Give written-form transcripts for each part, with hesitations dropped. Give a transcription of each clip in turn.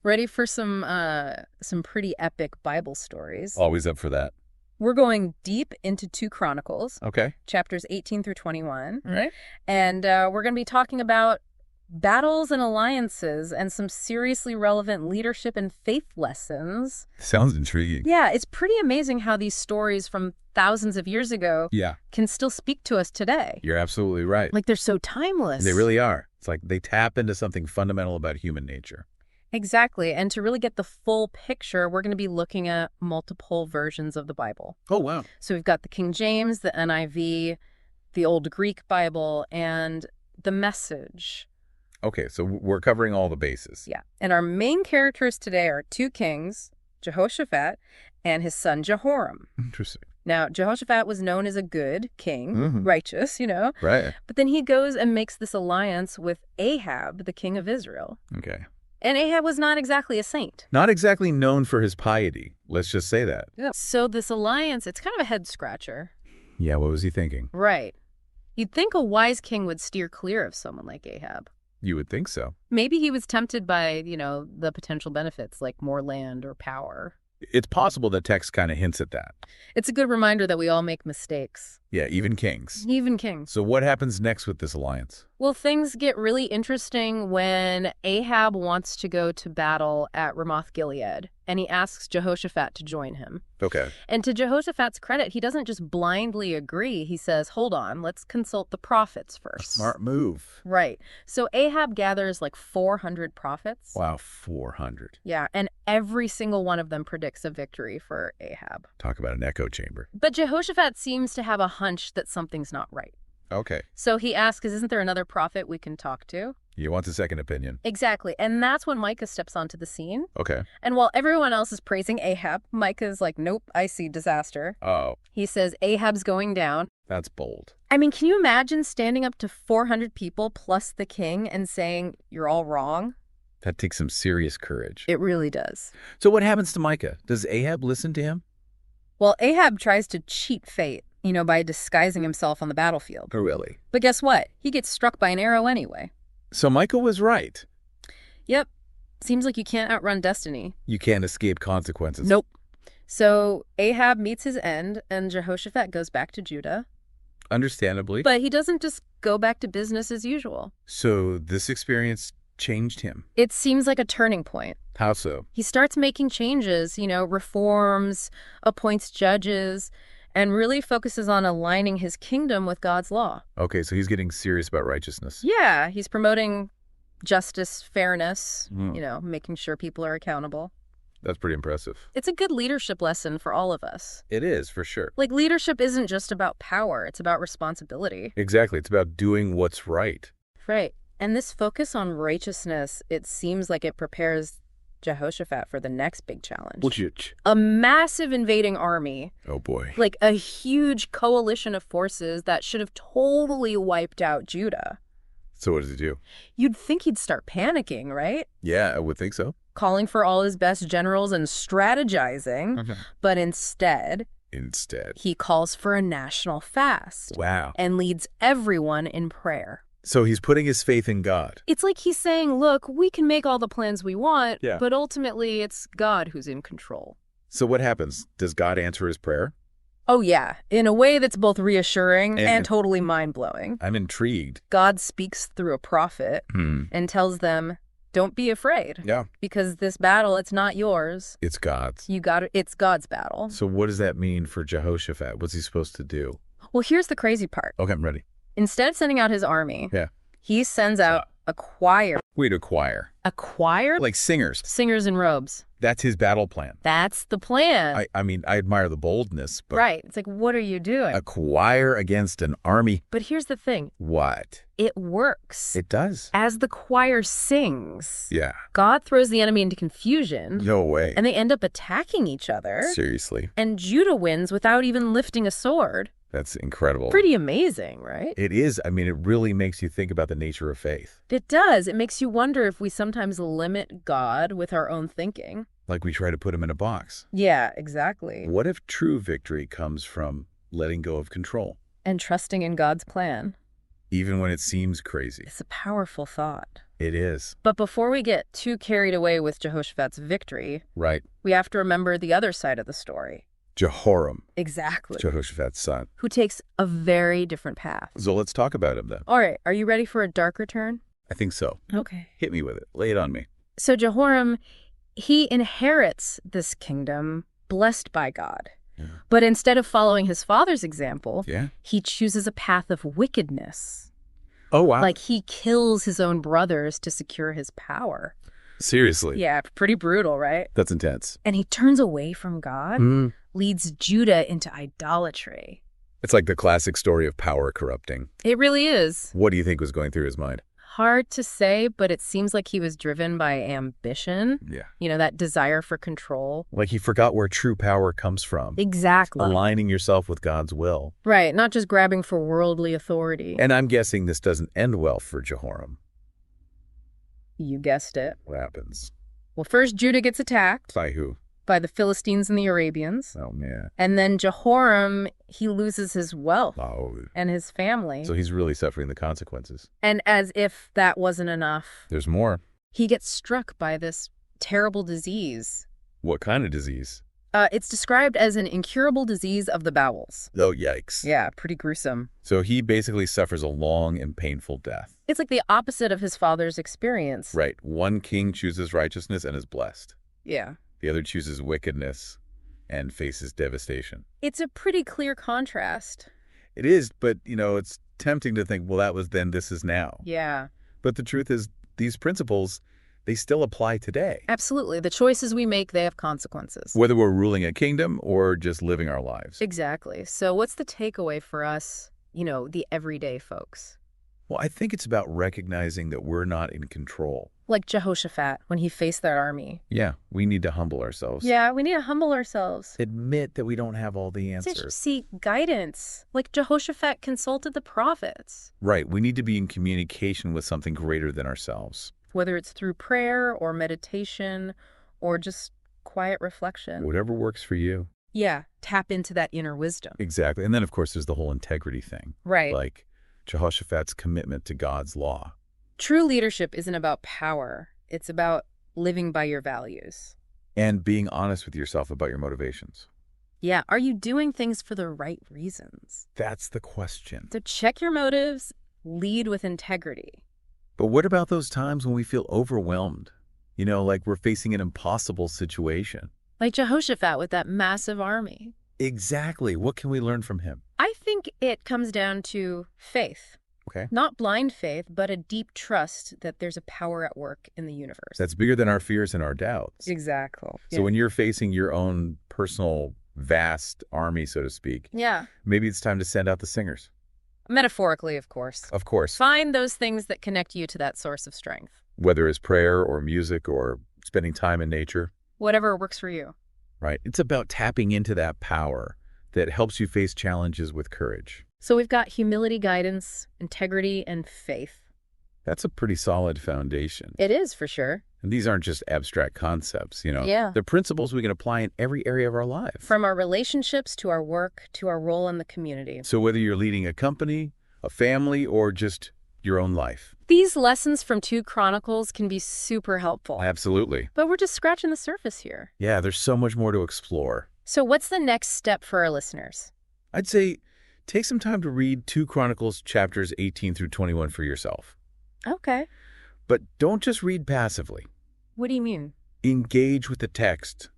Ready for some pretty epic Bible stories? Always up for that. We're going deep into 2 Chronicles, Okay. chapters 18 through 21. All right. And we're going to be talking about battles and alliances and some seriously relevant leadership and faith lessons. Sounds intriguing. Yeah, it's pretty amazing how these stories from thousands of years ago Yeah, can still speak to us today. you're absolutely right. Like, they're so timeless. They really are. It's like they tap into something fundamental about human nature. Exactly. And to really get the full picture, we're going to be looking at multiple versions of the Bible. Oh, wow. So we've got the King James, the NIV, the Old Greek Bible, and the Message. Okay, so we're covering all the bases. Yeah. And our main characters today are 2 kings, Jehoshaphat and his son Jehoram. Interesting. Now, Jehoshaphat was known as a good king, Mhm. righteous, Right. but then he goes and makes this alliance with Ahab, the king of Israel. Okay. And Ahab was not exactly a saint. Not exactly known for his piety. Let's just say that. So this alliance, it's kind of a head scratcher. Yeah, what was he thinking? Right. You'd think a wise king would steer clear of someone like Ahab. You would think so. Maybe he was tempted by, the potential benefits like more land or power. It's possible the text kind of hints at that. It's a good reminder that we all make mistakes, Yeah, even kings. even kings. So what happens next with this alliance? Well, things get really interesting when Ahab wants to go to battle at Ramoth-Gilead, and he asks Jehoshaphat to join him. Okay. And to Jehoshaphat's credit, he doesn't just blindly agree. He says, hold on, let's consult the prophets first. Smart move. Right. So Ahab gathers like 400 prophets. Wow, 400. Yeah, and every single one of them predicts a victory for Ahab. Talk about an echo chamber. But Jehoshaphat seems to have a hunch that something's not right. Okay. So he asks, isn't there another prophet we can talk to? You want a second opinion? Exactly. And that's when Micah steps onto the scene. Okay. And while everyone else is praising Ahab, Micah's like, nope, I see disaster. Oh, He says, Ahab's going down. that's bold. I mean, can you imagine standing up to 400 people plus the king and saying, you're all wrong? That takes some serious courage. It really does. So what happens to Micah? Does Ahab listen to him? Well, Ahab tries to cheat fate, by disguising himself on the battlefield. Oh, really? But guess what? He gets struck by an arrow anyway. So Micah was right. Yep. Seems like you can't outrun destiny. You can't escape consequences. Nope. So Ahab meets his end, and Jehoshaphat goes back to Judah. Understandably. But he doesn't just go back to business as usual. So this experience changed him. It seems like a turning point. How so? He starts making changes, reforms, appoints judges, and really focuses on aligning his kingdom with God's law. Okay, so he's getting serious about righteousness. Yeah, he's promoting justice, fairness, Mm. making sure people are accountable. That's pretty impressive. It's a good leadership lesson for all of us. It is, for sure. Like, leadership isn't just about power, it's about responsibility. Exactly. It's about doing what's right. Right. And this focus on righteousness, it seems like it prepares Jehoshaphat for the next big challenge. Which? A massive invading army, Oh, boy. like a huge coalition of forces that should have totally wiped out Judah. So what does he do? You'd think he'd start panicking, right? Yeah, I would think so. Calling for all his best generals and strategizing. Okay. But instead, He calls for a national fast Wow. and leads everyone in prayer. So he's putting his faith in God. It's like he's saying, look, we can make all the plans we want, Yeah. but ultimately it's God who's in control. So what happens? Does God answer his prayer? Oh, yeah, in a way that's both reassuring And- and totally mind-blowing. I'm intrigued. God speaks through a prophet and tells them, don't be afraid, Yeah. because this battle, it's not yours. It's God's. It's God's battle. So what does that mean for Jehoshaphat? What's he supposed to do? Well, here's the crazy part. Okay, I'm ready. Instead of sending out his army, Yeah. he sends out a choir. Wait, a choir. A choir? Like singers. Singers in robes. That's his battle plan. That's the plan. I mean, I admire the boldness, but Right. It's like, what are you doing? a choir against an army. But here's the thing. What? It works. It does. As the choir sings, Yeah. God throws the enemy into confusion, No way. and they end up attacking each other. Seriously. And Judah wins without even lifting a sword. That's incredible. Pretty amazing, right? It is. I mean, it really makes you think about the nature of faith. It does. It makes you wonder if we sometimes limit God with our own thinking. Like we try to put him in a box. Yeah, exactly. What if true victory comes from letting go of control? And trusting in God's plan. Even when it seems crazy. It's a powerful thought. It is. But before we get too carried away with Jehoshaphat's victory, Right. we have to remember the other side of the story. Jehoram, Exactly. Jehoshaphat's son. Who takes a very different path. So let's talk about him then. All right, are you ready for a darker turn? I think so. Okay. Hit me with it. Lay it on me. So Jehoram, he inherits this kingdom blessed by God. Yeah. But instead of following his father's example, Yeah. he chooses a path of wickedness. Oh, wow. Like he kills his own brothers to secure his power. Seriously. Yeah, pretty brutal, right? That's intense. And he turns away from God, leads Judah into idolatry. It's like the classic story of power corrupting. It really is. What do you think was going through his mind? Hard to say, but it seems like he was driven by ambition. Yeah. You know, that desire for control. Like he forgot where true power comes from. Exactly. Aligning yourself with God's will. Right, not just grabbing for worldly authority. And I'm guessing this doesn't end well for Jehoram. You guessed it. What happens? Well, first Judah gets attacked By who? by the Philistines and the Arabians. Oh, man. And then Jehoram, he loses his wealth Oh. and his family. So he's really suffering the consequences. And as if that wasn't enough, There's more. he gets struck by this terrible disease. What kind of disease? It's described as an incurable disease of the bowels. Oh, yikes. Yeah, pretty gruesome. So he basically suffers a long and painful death. It's like the opposite of his father's experience. Right. One king chooses righteousness and is blessed. Yeah. The other chooses wickedness and faces devastation. It's a pretty clear contrast. It is, but, it's tempting to think, well, that was then, this is now. Yeah. But the truth is, these principles, they still apply today. Absolutely. The choices we make, they have consequences. Whether we're ruling a kingdom or just living our lives. Exactly. So what's the takeaway for us, the everyday folks? Well, I think it's about recognizing that we're not in control. Like Jehoshaphat, when he faced that army. Yeah, we need to humble ourselves. Yeah, we need to humble ourselves. Admit that we don't have all the answers. Seek guidance. Like Jehoshaphat consulted the prophets. Right, we need to be in communication with something greater than ourselves. Whether it's through prayer or meditation or just quiet reflection. Whatever works for you. Yeah, tap into that inner wisdom. Exactly. And then, of course, there's the whole integrity thing. Right. Like Jehoshaphat's commitment to God's law. True leadership isn't about power. It's about living by your values. And being honest with yourself about your motivations. Yeah, are you doing things for the right reasons? That's the question. So check your motives, lead with integrity. But what about those times when we feel overwhelmed? Like we're facing an impossible situation. Like Jehoshaphat with that massive army. Exactly. What can we learn from him? I think it comes down to faith. Okay. Not blind faith, but a deep trust that there's a power at work in the universe. That's bigger than our fears and our doubts. Exactly. So when you're facing your own personal vast army, so to speak, yeah, maybe it's time to send out the singers. Metaphorically, of course. Of course. Find those things that connect you to that source of strength. Whether it's prayer or music or spending time in nature. Whatever works for you. Right. It's about tapping into that power that helps you face challenges with courage. So we've got humility, guidance, integrity, and faith. That's a pretty solid foundation. It is, for sure. And these aren't just abstract concepts, Yeah. They're principles we can apply in every area of our lives. From our relationships to our work to our role in the community. So whether you're leading a company, a family, or just your own life. These lessons from 2 Chronicles can be super helpful. Absolutely. But we're just scratching the surface here. Yeah, there's so much more to explore. So what's the next step for our listeners? I'd say take some time to read 2 Chronicles chapters 18 through 21 for yourself. Okay. But don't just read passively. What do you mean? Engage with the text.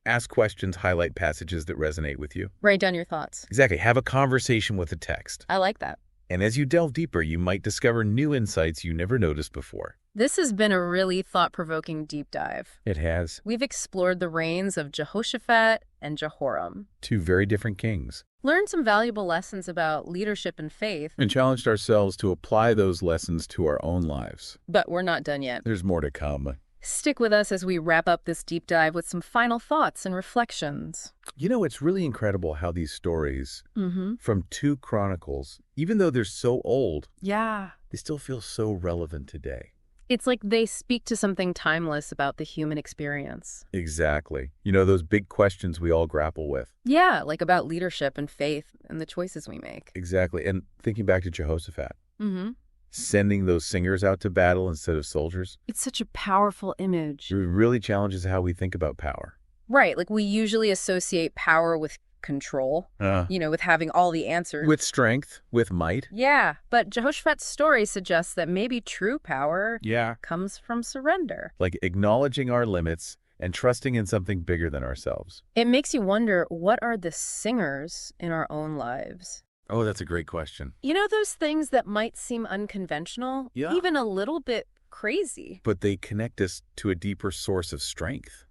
Ask questions, highlight passages that resonate with you. Write down your thoughts. Exactly. Have a conversation with the text. I like that. And as you delve deeper, you might discover new insights you never noticed before. This has been a really thought-provoking deep dive. It has. We've explored the reigns of Jehoshaphat and Jehoram. 2 very different kings. Learned some valuable lessons about leadership and faith. And challenged ourselves to apply those lessons to our own lives. But we're not done yet. There's more to come. Stick with us as we wrap up this deep dive with some final thoughts and reflections. It's really incredible how these stories from 2 Chronicles, even though they're so old, Yeah. they still feel so relevant today. It's like they speak to something timeless about the human experience. Exactly. Those big questions we all grapple with. Yeah, like about leadership and faith and the choices we make. Exactly. And thinking back to Jehoshaphat, Mm-hmm. sending those singers out to battle instead of soldiers. It's such a powerful image. It really challenges how we think about power. Right, like we usually associate power with control, with having all the answers. With strength, with might. Yeah, but Jehoshaphat's story suggests that maybe true power Yeah. comes from surrender. Like acknowledging our limits and trusting in something bigger than ourselves. It makes you wonder, what are the singers in our own lives? Oh, that's a great question. You know, those things that might seem unconventional, Yeah. even a little bit crazy. But they connect us to a deeper source of strength.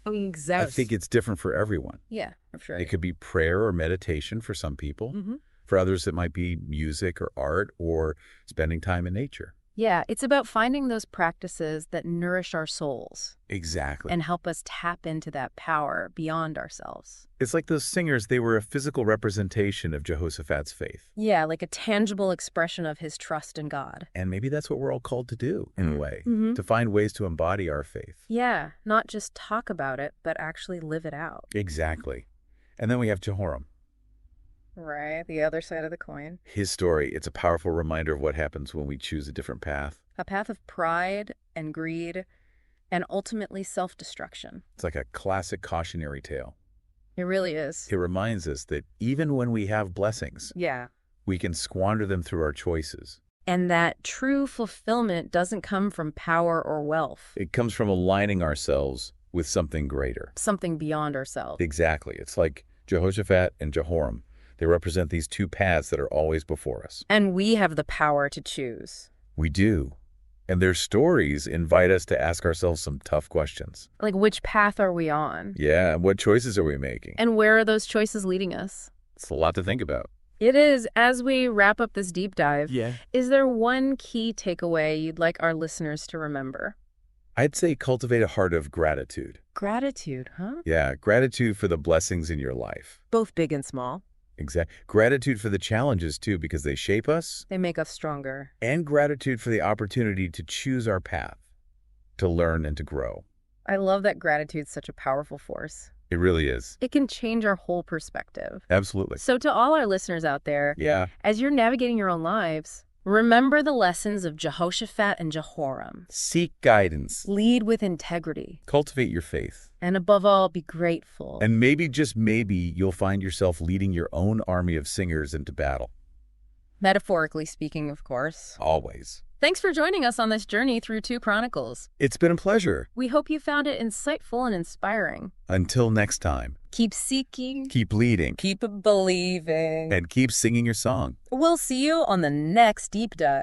Oh, exactly. I think it's different for everyone. Yeah, I'm sure. It could be prayer or meditation for some people. For others, it might be music or art or spending time in nature. Yeah, it's about finding those practices that nourish our souls Exactly. and help us tap into that power beyond ourselves. It's like those singers, they were a physical representation of Jehoshaphat's faith. Yeah, like a tangible expression of his trust in God. And maybe that's what we're all called to do, in a way, to find ways to embody our faith. Yeah, not just talk about it, but actually live it out. Exactly. And then we have Jehoram. Right, the other side of the coin. His story, it's a powerful reminder of what happens when we choose a different path. A path of pride and greed and ultimately self-destruction. It's like a classic cautionary tale. It really is. It reminds us that even when we have blessings, Yeah. we can squander them through our choices. And that true fulfillment doesn't come from power or wealth. It comes from aligning ourselves with something greater. Something beyond ourselves. Exactly. It's like Jehoshaphat and Jehoram. They represent these two paths that are always before us. And we have the power to choose. We do. And their stories invite us to ask ourselves some tough questions. Like, which path are we on? Yeah, and what choices are we making? And where are those choices leading us? It's a lot to think about. It is. As we wrap up this deep dive, Yeah. is there one key takeaway you'd like our listeners to remember? I'd say cultivate a heart of gratitude. Gratitude, huh? Yeah, gratitude for the blessings in your life. Both big and small. Exactly. Gratitude for the challenges, too, because they shape us. They make us stronger. And gratitude for the opportunity to choose our path, to learn and to grow. I love that gratitude's such a powerful force. It really is. It can change our whole perspective. Absolutely. So to all our listeners out there, Yeah. as you're navigating your own lives, remember the lessons of Jehoshaphat and Jehoram. Seek guidance. Lead with integrity. Cultivate your faith. And above all, be grateful. And maybe, just maybe, you'll find yourself leading your own army of singers into battle. Metaphorically speaking, of course. Always. Thanks for joining us on this journey through 2 Chronicles. It's been a pleasure. We hope you found it insightful and inspiring. Until next time, Keep seeking, keep leading, keep believing, and keep singing your song. we'll see you on the next deep dive.